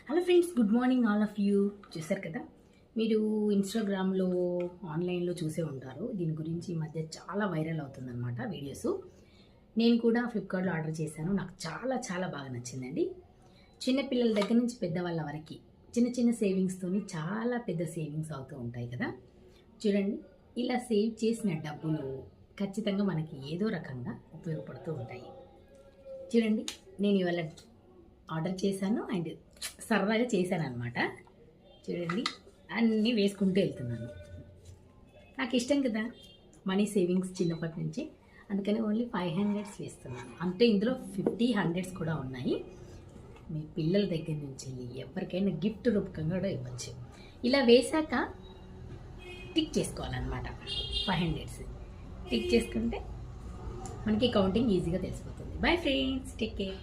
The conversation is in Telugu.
Hello friends, good morning all of you. చూసారు కదా, మీరు ఇన్స్టాగ్రామ్లో ఆన్లైన్లో చూసే ఉంటారు. దీని గురించి ఈ మధ్య చాలా వైరల్ అవుతుందన్నమాట వీడియోస్. నేను కూడా ఫ్లిప్కార్ట్లో ఆర్డర్ చేశాను. నాకు చాలా చాలా బాగా నచ్చిందండి. చిన్నపిల్లల దగ్గర నుంచి పెద్దవాళ్ళ వరకు చిన్న చిన్న సేవింగ్స్తోని చాలా పెద్ద సేవింగ్స్ అవుతూ ఉంటాయి కదా. చూడండి, ఇలా సేవ్ చేసిన డబ్బులు ఖచ్చితంగా మనకి ఏదో రకంగా ఉపయోగపడుతూ ఉంటాయి. చూడండి, నేను ఇవాళ ఆర్డర్ చేశాను అండ్ సరదాగా చేశాను అనమాట. చూడండి, అన్నీ వేసుకుంటూ వెళ్తున్నాను. నాకు ఇష్టం కదా మనీ సేవింగ్స్ చిన్నప్పటి నుంచి, అందుకని ఓన్లీ 500 వేస్తున్నాను. అంటే ఇందులో 50, 100s కూడా ఉన్నాయి. మీ పిల్లల దగ్గర నుంచి ఎవరికైనా గిఫ్ట్ రూపకంగా కూడా ఇవ్వచ్చు. ఇలా వేశాక టిక్ చేసుకోవాలన్నమాట. 500s టిక్ చేసుకుంటే మనకి కౌంటింగ్ ఈజీగా తెలిసిపోతుంది. Bye friends, take care.